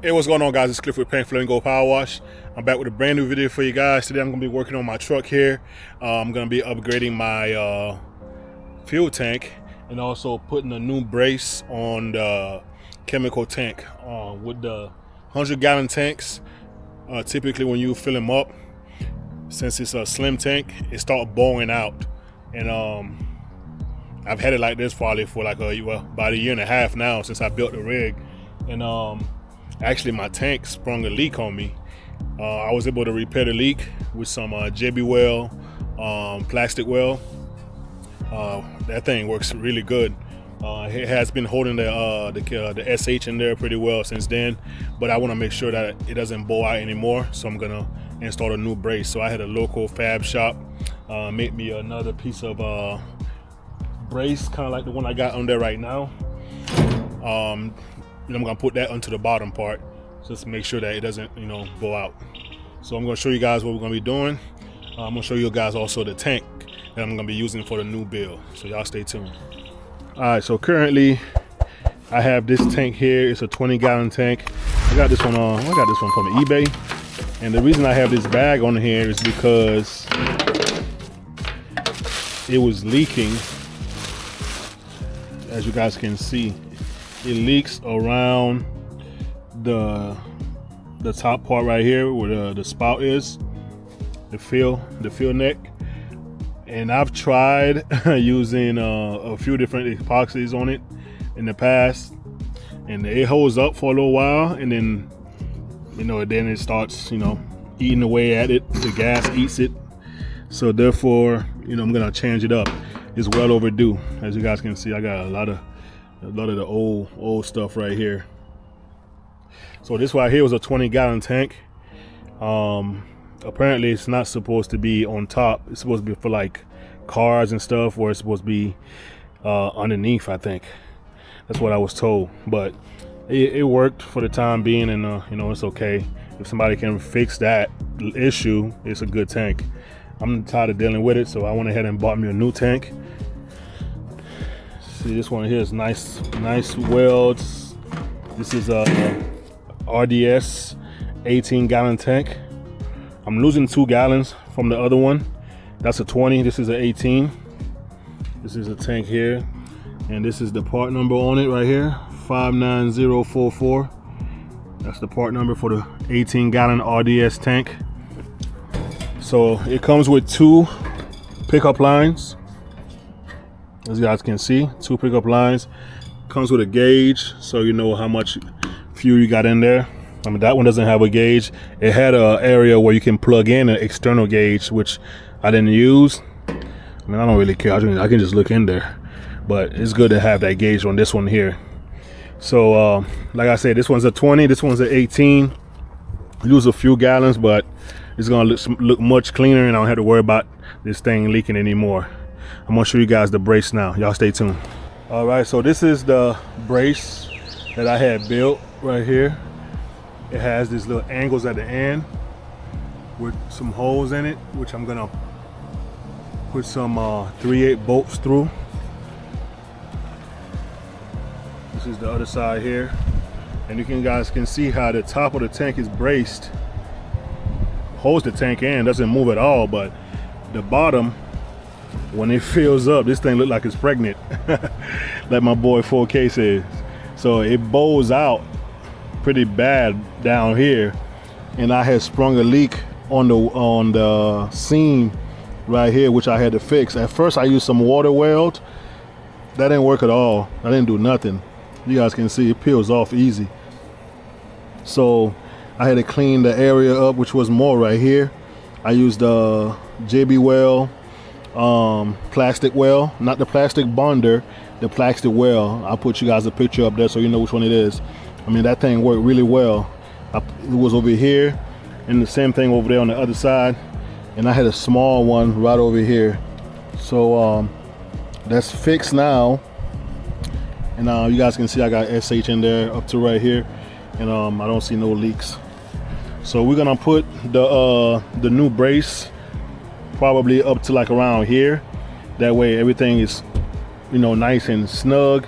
Hey, what's going on, guys? It's Cliff with Paint Flame Go Power Wash. I'm back with a brand new video for you guys. Today I'm going to be working on my truck here. I'm going to be upgrading my fuel tank and also putting a new brace on the chemical tank. With the 100-gallon tanks, typically when you fill them up, since it's a slim tank, it starts blowing out. And I've had it like this probably for like about a year and a half now since I built the rig. And actually my tank sprung a leak on me. I was able to repair the leak with some JB weld, plastic weld. That thing works really good. It has been holding the SH in there pretty well since then, but I want to make sure that it doesn't bow out anymore, so I'm gonna install a new brace. So I had a local fab shop make me another piece of brace, kind of like the one I got on there right now. I'm gonna put that onto the bottom part just to make sure that it doesn't, blow out. So I'm gonna show you guys what we're gonna be doing. I'm gonna show you guys also the tank that I'm gonna be using for the new build. So y'all stay tuned. All right, so currently I have this tank here. It's a 20-gallon tank. I got this one from eBay. And the reason I have this bag on here is because it was leaking. As you guys can see, it leaks around the top part right here where the spout is, the fill neck. And I've tried using a few different epoxies on it in the past, and it holds up for a little while, and then then it starts eating away at it. The gas eats it. So therefore I'm gonna change it up. It's well overdue. As you guys can see, I got a lot of the old stuff right here. So this right here was a 20-gallon tank. Apparently it's not supposed to be on top. It's supposed to be for like cars and stuff, where it's supposed to be underneath, I think. That's what I was told, but it worked for the time being, and it's okay. If somebody can fix that issue, it's a good tank. I'm tired of dealing with it, so I went ahead and bought me a new tank. See, this one here is nice welds. This is a RDS 18-gallon tank. I'm losing 2 gallons from the other one. That's a 20. This is an 18. This is a tank here, and this is the part number on it right here, 59044. That's the part number for the 18-gallon RDS tank. So it comes with 2 pickup lines. As you guys can see, 2 pickup lines. Comes with a gauge, so you know how much fuel you got in there. I mean, that one doesn't have a gauge. It had an area where you can plug in an external gauge, which I didn't use. I mean, I don't really care. I can just look in there. But it's good to have that gauge on this one here. So, like I said, this one's a 20. This one's an 18. Use a few gallons, but it's gonna look much cleaner, and I don't have to worry about this thing leaking anymore. I'm gonna show you guys the brace now. Y'all stay tuned. All right, so this is the brace that I had built right here. It has these little angles at the end with some holes in it, which I'm gonna put some 3/8 bolts through. This is the other side here, and you guys can see how the top of the tank is braced. Holds the tank in, doesn't move at all, but the bottom, when it fills up, this thing look like it's pregnant. Like my boy 4K says. So it bows out pretty bad down here, and I had sprung a leak on the seam right here, which I had to fix. At first I used some water weld. That didn't work at all. I didn't do nothing. You guys can see it peels off easy. So I had to clean the area up, which was more right here. I used JB weld, plastic weld, not the plastic bonder, the plastic weld. I'll put you guys a picture up there so you know which one it is. I mean, that thing worked really well. It was over here, and the same thing over there on the other side, and I had a small one right over here. So that's fixed now, and you guys can see I got SH in there up to right here, and I don't see no leaks. So we're gonna put the new brace probably up to like around here. That way everything is nice and snug,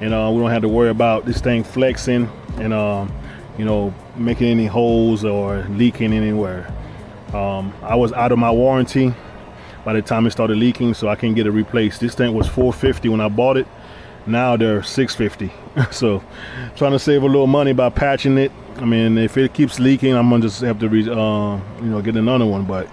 and we don't have to worry about this thing flexing and you know, making any holes or leaking anywhere. I was out of my warranty by the time it started leaking, so I can get it replaced. This tank was $450 when I bought it. Now they're $650. So trying to save a little money by patching it. I mean, if it keeps leaking, I'm gonna just have to you know, get another one. But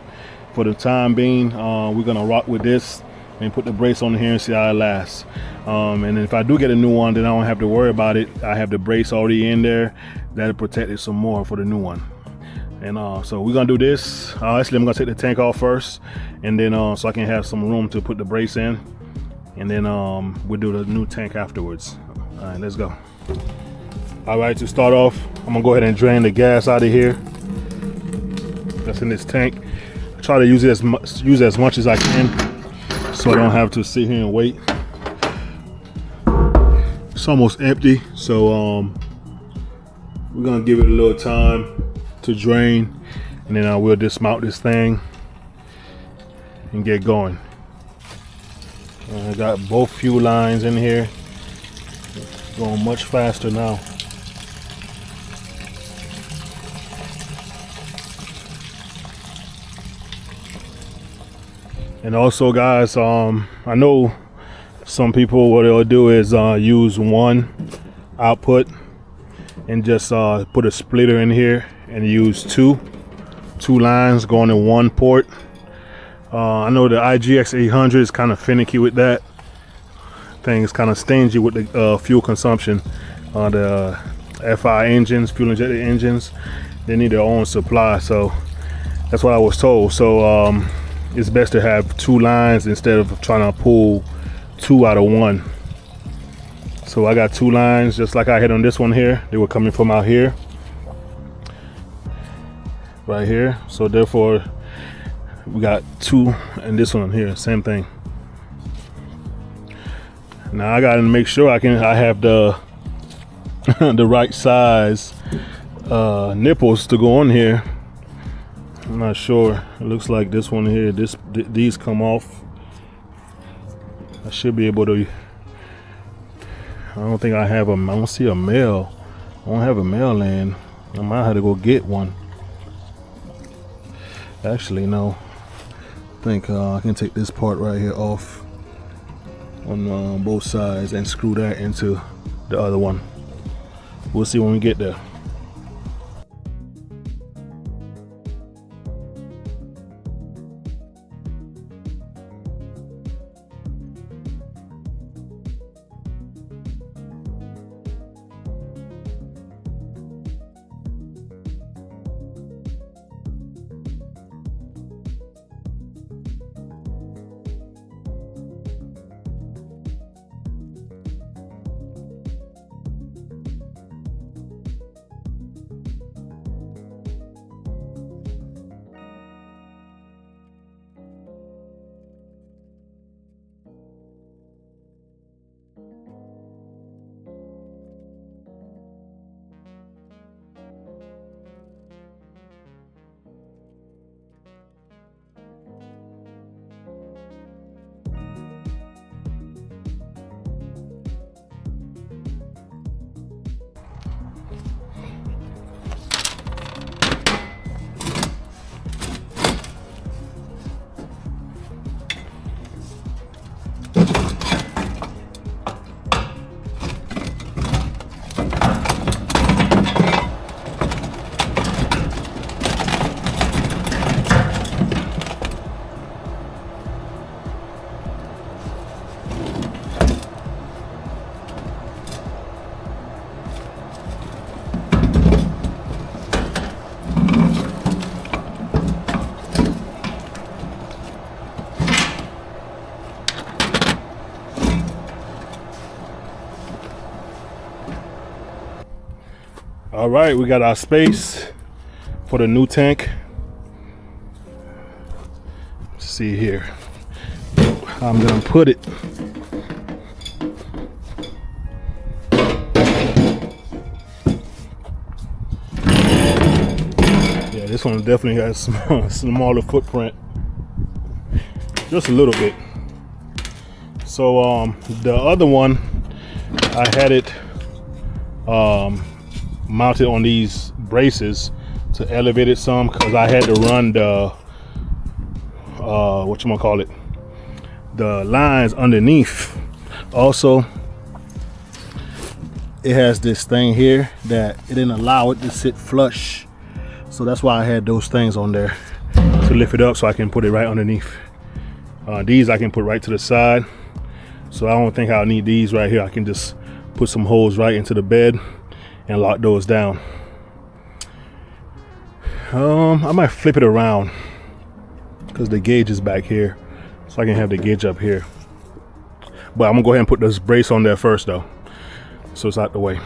for the time being, we're gonna rock with this and put the brace on here and see how it lasts. And if I do get a new one, then I don't have to worry about it. I have the brace already in there that'll protect it some more for the new one. And so we're gonna do this. Actually, I'm gonna take the tank off first, and then so I can have some room to put the brace in, and then we'll do the new tank afterwards. All right, let's go. All right, to start off, I'm gonna go ahead and drain the gas out of here that's in this tank. I try to use it as much as I can, so I don't have to sit here and wait. It's almost empty, so we're gonna give it a little time to drain, and then I will dismount this thing and get going. I got both fuel lines in here, going much faster now. And also, guys, I know some people, what they'll do is use one output and just put a splitter in here and use two lines going in one port. I know the IGX 800 is kind of finicky with that. Thing's kind of stingy with the fuel consumption. The FI engines, fuel injected engines, they need their own supply, so that's what I was told. So it's best to have two lines instead of trying to pull two out of one. So I got two lines just like I had on this one here. They were coming from out here, right here. So therefore we got two, and this one here, same thing. Now I gotta make sure I have the the right size nipples to go on here. I'm not sure. It looks like this one here, these come off. I should be able to. I don't think I have I don't see a male. I don't have a male in. I might have to go get one. Actually, no. I think I can take this part right here off on both sides and screw that into the other one. We'll see when we get there. All right, we got our space for the new tank. Let's see here how I'm gonna put it. Yeah, this one definitely has a smaller footprint, just a little bit. So the other one, I had it mounted on these braces to elevate it some, because I had to run the the lines underneath. Also, it has this thing here that it didn't allow it to sit flush, so that's why I had those things on there to lift it up so I can put it right underneath. These I can put right to the side, so I don't think I'll need these right here. I can just put some holes right into the bed and lock those down. I might flip it around because the gauge is back here, so I can have the gauge up here. But I'm gonna go ahead and put this brace on there first though, so it's out the way.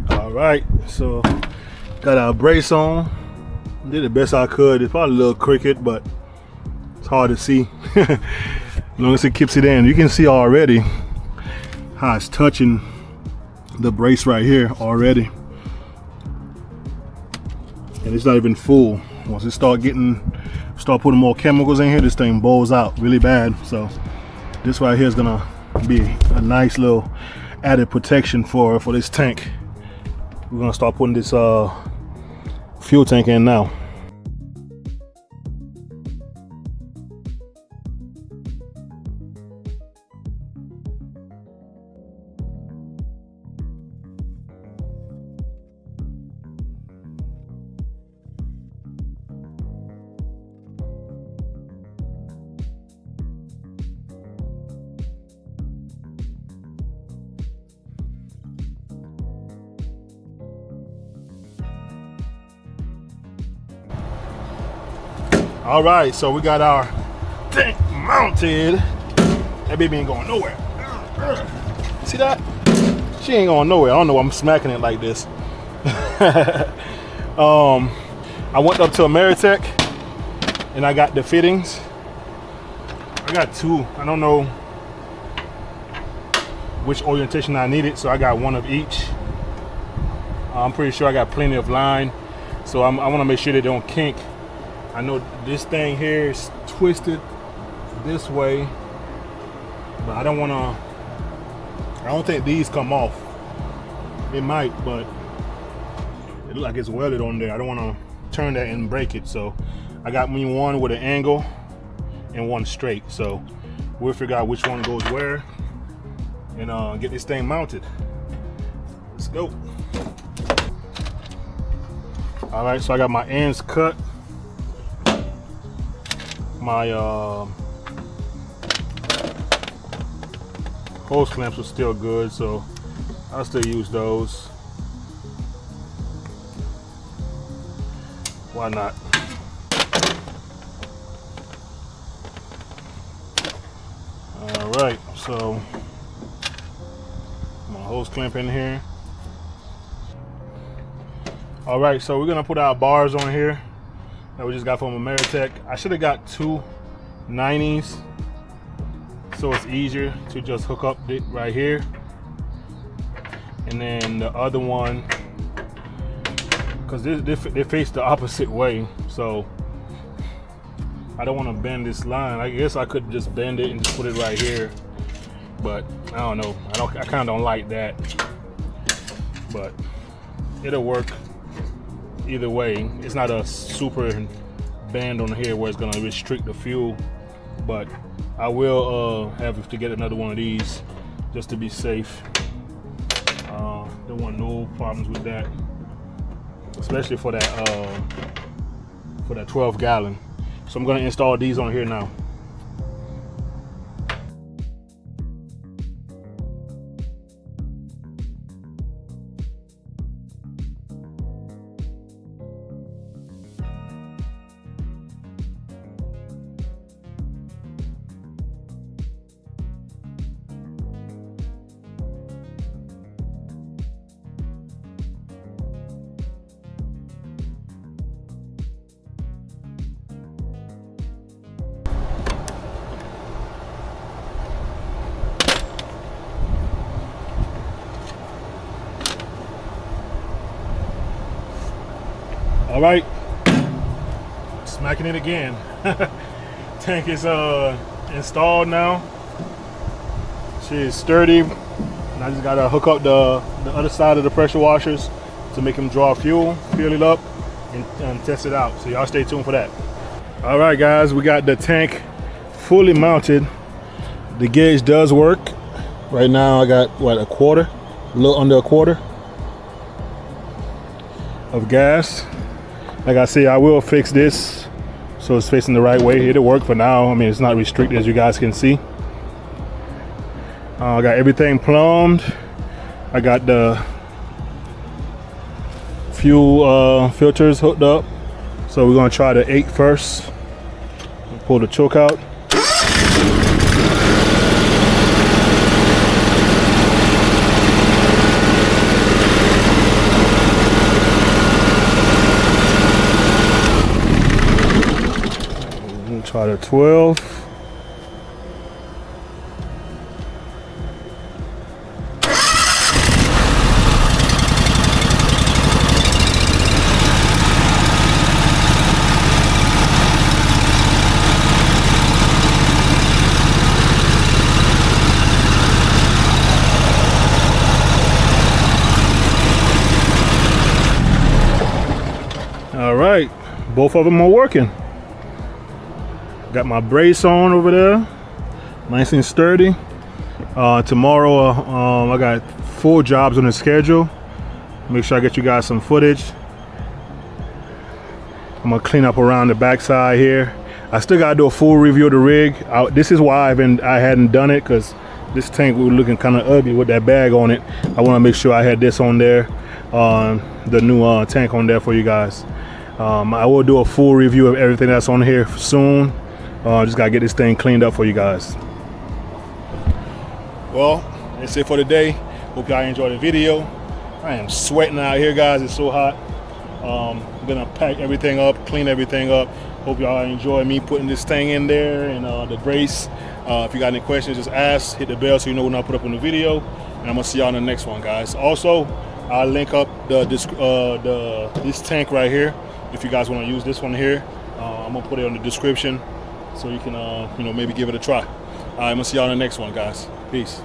All right, so got our brace on. Did the best I could. It's probably a little crooked, but it's hard to see. As long as it keeps it in, you can see already how it's touching the brace right here already, and it's not even full. Once it start putting more chemicals in here, this thing bows out really bad. So this right here is gonna be a nice little added protection for this tank. We're gonna start putting this fuel tank in now. All right, so we got our tank mounted. That baby ain't going nowhere. See that? She ain't going nowhere. I don't know why I'm smacking it like this. I went up to Ameritech and I got the fittings. I got two. I don't know which orientation I needed, so I got one of each. I'm pretty sure I got plenty of line, so I want to make sure they don't kink. I know this thing here is twisted this way, but I don't think these come off. It might, but it looks like it's welded on there. I don't want to turn that and break it, so I got me one with an angle and one straight, so we'll figure out which one goes where and get this thing mounted. Let's go. All right, so I got my ends cut. My hose clamps are still good, so I'll still use those. Why not? All right, so my hose clamp in here. All right, so we're gonna put our bars on here that we just got from Ameritech. I should have got two 90s, so it's easier to just hook up it right here. And then the other one, because they face the opposite way, so I don't want to bend this line. I guess I could just bend it and just put it right here, but I don't know. I kind of don't like that, but it'll work either way. It's not a super band on here where it's gonna restrict the fuel, but I will have to get another one of these just to be safe. Don't want no problems with that. especially for that 12 gallon. So I'm gonna install these on here now. All right, smacking it again. Tank is installed now. She is sturdy, and I just gotta hook up the other side of the pressure washers to make them draw fuel, fill it up, and test it out. So y'all stay tuned for that. All right, guys, we got the tank fully mounted. The gauge does work. Right now, I got what, a little under a quarter of gas. Like I say, I will fix this so it's facing the right way. It'll work for now. I mean, it's not restricted, as you guys can see. I got everything plumbed. I got the fuel filters hooked up. So we're gonna try the 8 first. Pull the choke out. Try the 12. All right, both of them are working. Got my brace on over there, nice and sturdy. Tomorrow, I got 4 jobs on the schedule. Make sure I get you guys some footage. I'm gonna clean up around the backside here. I still gotta do a full review of the rig. This is why I hadn't done it, because this tank was looking kind of ugly with that bag on it. I want to make sure I had this on there, the new tank on there for you guys. I will do a full review of everything that's on here soon. Just gotta get this thing cleaned up for you guys. Well, that's it for today. Hope y'all enjoyed the video. I am sweating out here, guys. It's so hot. I'm gonna pack everything up, clean everything up. Hope y'all enjoy me putting this thing in there and the brace. If you got any questions, just ask. Hit the bell so you know when I put up on the video. And I'm gonna see y'all in the next one, guys. Also, I'll link up this tank right here. If you guys want to use this one here, I'm gonna put it in the description so you can maybe give it a try. I'm gonna see y'all in the next one, guys. Peace.